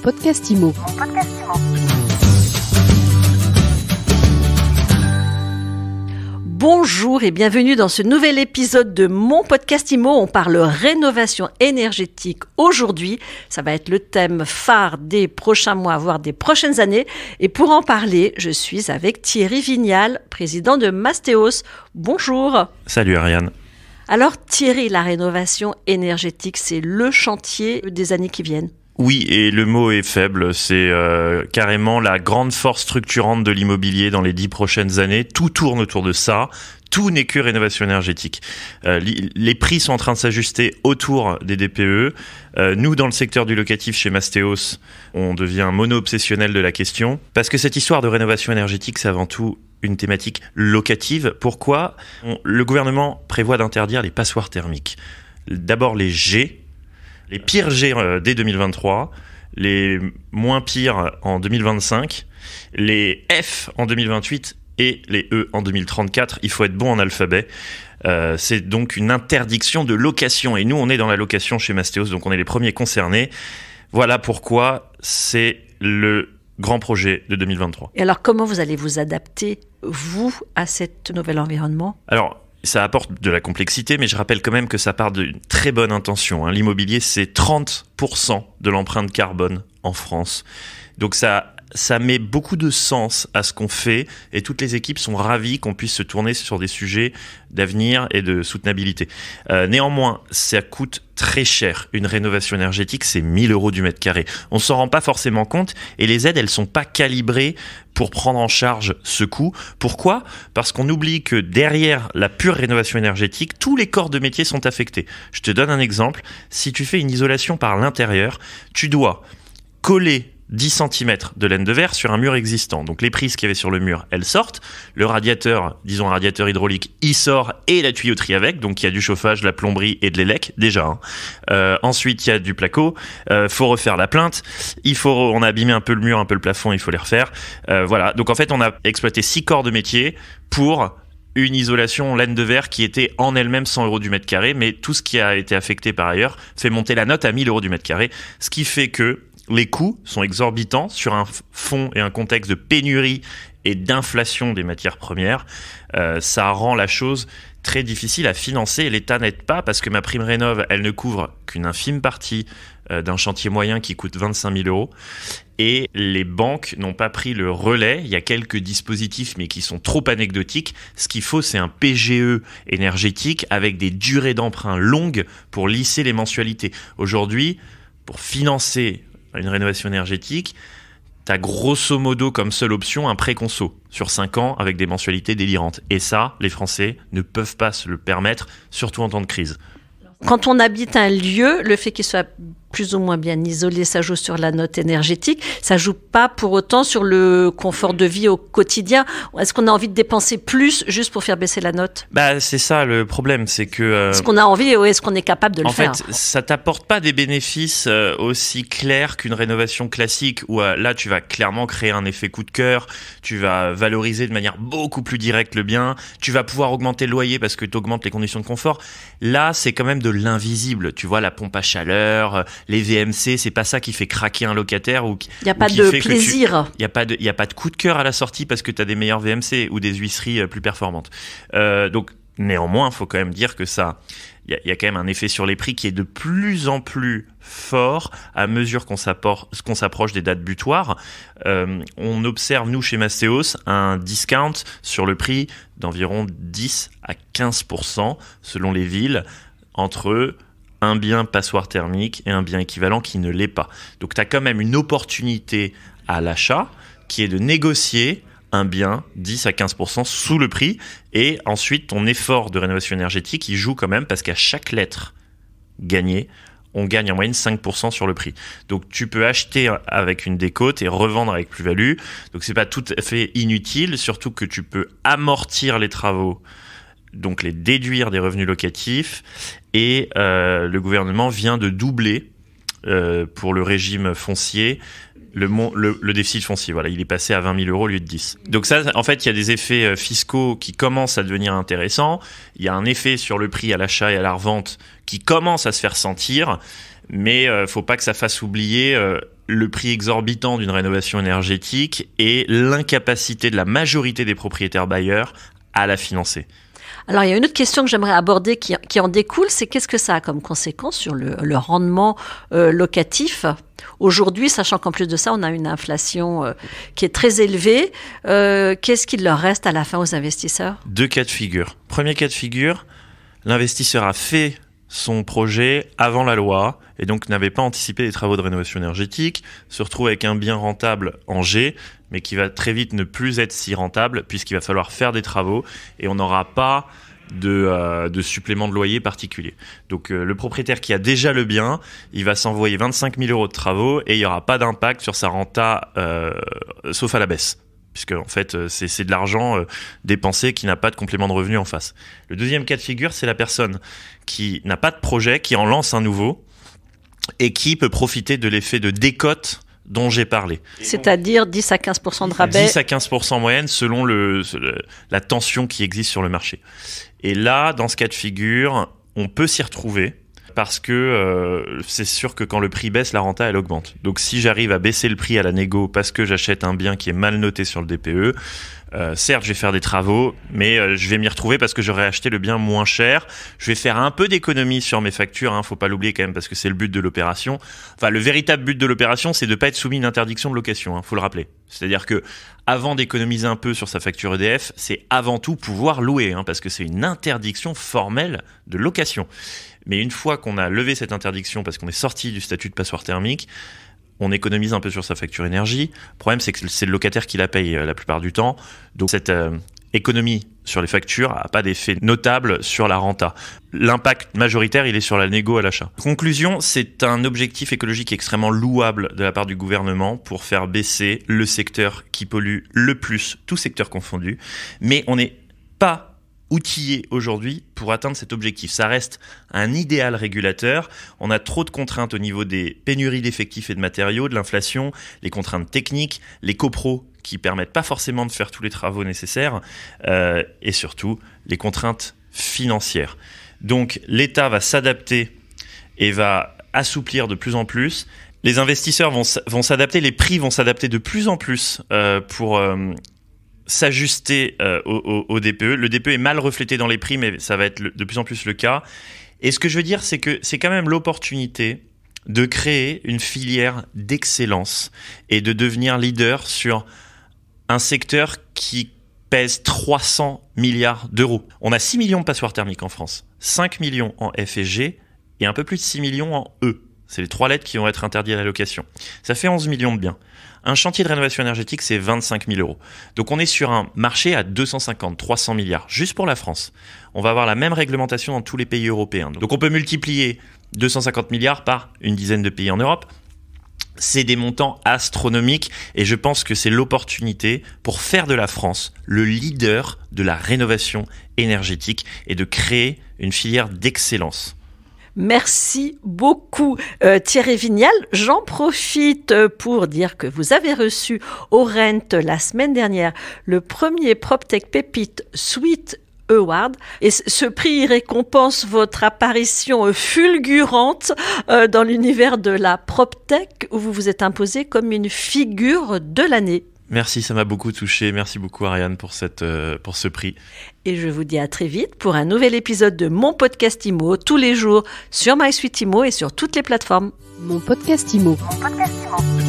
podcast IMO. Bonjour et bienvenue dans ce nouvel épisode de mon podcast IMO. On parle rénovation énergétique aujourd'hui. Ça va être le thème phare des prochains mois, voire des prochaines années. Et pour en parler, je suis avec Thierry Vignal, président de Mastéos. Bonjour. Salut Ariane. Alors Thierry, la rénovation énergétique, c'est le chantier des années qui viennent. Oui, et le mot est faible, c'est carrément la grande force structurante de l'immobilier dans les 10 prochaines années. Tout tourne autour de ça, tout n'est que rénovation énergétique. Les prix sont en train de s'ajuster autour des DPE. Nous, dans le secteur du locatif chez Mastéos, on devient mono-obsessionnel de la question, parce que cette histoire de rénovation énergétique, c'est avant tout une thématique locative. Pourquoi ? Le gouvernement prévoit d'interdire les passoires thermiques. D'abord les G, les pires G dès 2023, les moins pires en 2025, les F en 2028 et les E en 2034. Il faut être bon en alphabet. C'est donc une interdiction de location. Et nous, on est dans la location chez Mastéos, donc on est les premiers concernés. Voilà pourquoi c'est le grand projet de 2023. Et alors, comment vous allez vous adapter, vous, à cet nouvel environnement ? Alors, ça apporte de la complexité, mais je rappelle quand même que ça part d'une très bonne intention. L'immobilier, c'est 30% de l'empreinte carbone en France. Donc ça met beaucoup de sens à ce qu'on fait et toutes les équipes sont ravies qu'on puisse se tourner sur des sujets d'avenir et de soutenabilité. Néanmoins, ça coûte très cher. Une rénovation énergétique, c'est 1 000 € du mètre carré. On s'en rend pas forcément compte et les aides, elles sont pas calibrées pour prendre en charge ce coût. Pourquoi ? Parce qu'on oublie que derrière la pure rénovation énergétique, tous les corps de métier sont affectés. Je te donne un exemple. Si tu fais une isolation par l'intérieur, tu dois coller 10 cm de laine de verre sur un mur existant. Donc les prises qu'il y avait sur le mur, elles sortent. Le radiateur, disons un radiateur hydraulique, il sort et la tuyauterie avec. Donc il y a du chauffage, de la plomberie et de l'élec déjà. Ensuite il y a du placo. Faut refaire la plainte. On a abîmé un peu le mur, un peu le plafond. Il faut les refaire. Voilà. Donc en fait on a exploité 6 corps de métier pour une isolation laine de verre qui était en elle-même 100 € du mètre carré. Mais tout ce qui a été affecté par ailleurs fait monter la note à 1 000 € du mètre carré. Ce qui fait que les coûts sont exorbitants sur un fond et un contexte de pénurie et d'inflation des matières premières. Ça rend la chose très difficile à financer et l'État n'aide pas parce que MaPrimeRénov', elle ne couvre qu'une infime partie d'un chantier moyen qui coûte 25 000 € et les banques n'ont pas pris le relais. Il y a quelques dispositifs mais qui sont trop anecdotiques. Ce qu'il faut, c'est un PGE énergétique avec des durées d'emprunt longues pour lisser les mensualités. Aujourd'hui, pour financer une rénovation énergétique, tu as grosso modo comme seule option un prêt conso sur 5 ans avec des mensualités délirantes. Et ça, les Français ne peuvent pas se le permettre, surtout en temps de crise. Quand on habite un lieu, le fait qu'il soit plus ou moins bien isolé, ça joue sur la note énergétique. Ça joue pas pour autant sur le confort de vie au quotidien. Est-ce qu'on a envie de dépenser plus juste pour faire baisser la note ? C'est ça le problème, c'est que... Est-ce qu'on a envie ou est-ce qu'on est capable de le faire ? En fait, ça t'apporte pas des bénéfices aussi clairs qu'une rénovation classique où là, tu vas clairement créer un effet coup de cœur, tu vas valoriser de manière beaucoup plus directe le bien, tu vas pouvoir augmenter le loyer parce que tu augmentes les conditions de confort. Là, c'est quand même de l'invisible. Tu vois, la pompe à chaleur, les VMC, c'est pas ça qui fait craquer un locataire ou il n'y a pas de plaisir. Il y a pas de coup de cœur à la sortie parce que tu as des meilleurs VMC ou des huisseries plus performantes. Donc néanmoins, il faut quand même dire que ça, il y a quand même un effet sur les prix qui est de plus en plus fort à mesure qu'on s'approche des dates butoirs. On observe, nous, chez Mastéos, un discount sur le prix d'environ 10 à 15% selon les villes entre un bien passoire thermique et un bien équivalent qui ne l'est pas. Donc tu as quand même une opportunité à l'achat qui est de négocier un bien 10 à 15% sous le prix et ensuite ton effort de rénovation énergétique il joue quand même parce qu'à chaque lettre gagnée, on gagne en moyenne 5% sur le prix. Donc tu peux acheter avec une décote et revendre avec plus-value. Donc c'est pas tout à fait inutile, surtout que tu peux amortir les travaux, donc les déduire des revenus locatifs et le gouvernement vient de doubler pour le régime foncier le déficit foncier. Voilà, il est passé à 20 000 € au lieu de 10. Donc ça, en fait, il y a des effets fiscaux qui commencent à devenir intéressants. Il y a un effet sur le prix à l'achat et à la revente qui commence à se faire sentir, mais faut pas que ça fasse oublier le prix exorbitant d'une rénovation énergétique et l'incapacité de la majorité des propriétaires bailleurs à la financer. Alors, il y a une autre question que j'aimerais aborder qui en découle, c'est qu'est-ce que ça a comme conséquence sur le rendement locatif aujourd'hui, sachant qu'en plus de ça, on a une inflation qui est très élevée. Qu'est-ce qu'il leur reste à la fin aux investisseurs ? 2 cas de figure. Premier cas de figure, l'investisseur a fait son projet avant la loi et donc n'avait pas anticipé les travaux de rénovation énergétique, se retrouve avec un bien rentable en G, mais qui va très vite ne plus être si rentable puisqu'il va falloir faire des travaux et on n'aura pas de supplément de loyer particulier. Donc le propriétaire qui a déjà le bien, il va s'envoyer 25 000 € de travaux et il n'y aura pas d'impact sur sa renta, sauf à la baisse. Puisque en fait c'est de l'argent dépensé qui n'a pas de complément de revenu en face. Le deuxième cas de figure, c'est la personne qui n'a pas de projet, qui en lance un nouveau et qui peut profiter de l'effet de décote dont j'ai parlé. C'est-à-dire 10 à 15% de rabais. 10 à 15% en moyenne selon la tension qui existe sur le marché. Et là, dans ce cas de figure, on peut s'y retrouver. Parce que c'est sûr que quand le prix baisse, la renta, elle augmente. Donc si j'arrive à baisser le prix à la négo parce que j'achète un bien qui est mal noté sur le DPE, certes, je vais faire des travaux, mais je vais m'y retrouver parce que j'aurai acheté le bien moins cher. Je vais faire un peu d'économie sur mes factures, faut pas l'oublier quand même parce que c'est le but de l'opération. Enfin, le véritable but de l'opération, c'est de pas être soumis à une interdiction de location, faut le rappeler. C'est-à-dire que avant d'économiser un peu sur sa facture EDF, c'est avant tout pouvoir louer, parce que c'est une interdiction formelle de location. Mais une fois qu'on a levé cette interdiction parce qu'on est sorti du statut de passoire thermique, on économise un peu sur sa facture énergie. Le problème, c'est que c'est le locataire qui la paye la plupart du temps. Donc cette économie sur les factures n'a pas d'effet notable sur la renta. L'impact majoritaire, il est sur la négo à l'achat. Conclusion, c'est un objectif écologique extrêmement louable de la part du gouvernement pour faire baisser le secteur qui pollue le plus, tout secteur confondu. Mais on n'est pas outillé aujourd'hui pour atteindre cet objectif. Ça reste un idéal régulateur. On a trop de contraintes au niveau des pénuries d'effectifs et de matériaux, de l'inflation, les contraintes techniques, les copros qui permettent pas forcément de faire tous les travaux nécessaires et surtout les contraintes financières. Donc l'État va s'adapter et va assouplir de plus en plus. Les investisseurs vont s'adapter, les prix vont s'adapter de plus en plus pour s'ajuster au DPE. Le DPE est mal reflété dans les prix, mais ça va être de plus en plus le cas. Et ce que je veux dire, c'est que c'est quand même l'opportunité de créer une filière d'excellence et de devenir leader sur un secteur qui pèse 300 milliards d'euros. On a 6 millions de passoires thermiques en France, 5 millions en F et G et un peu plus de 6 millions en E. C'est les 3 lettres qui vont être interdites à la location. Ça fait 11 millions de biens. Un chantier de rénovation énergétique, c'est 25 000 €. Donc on est sur un marché à 250-300 milliards, juste pour la France. On va avoir la même réglementation dans tous les pays européens. Donc on peut multiplier 250 milliards par une dizaine de pays en Europe. C'est des montants astronomiques et je pense que c'est l'opportunité pour faire de la France le leader de la rénovation énergétique et de créer une filière d'excellence. Merci beaucoup Thierry Vignal. J'en profite pour dire que vous avez reçu au Rent la semaine dernière le premier PropTech Pépite Suite Award. Et ce prix récompense votre apparition fulgurante dans l'univers de la PropTech où vous vous êtes imposé comme une figure de l'année. Merci, ça m'a beaucoup touché. Merci beaucoup Ariane pour ce prix. Et je vous dis à très vite pour un nouvel épisode de Mon Podcast Immo, tous les jours sur MySuite Immo et sur toutes les plateformes. Mon Podcast Immo. Mon Podcast Immo.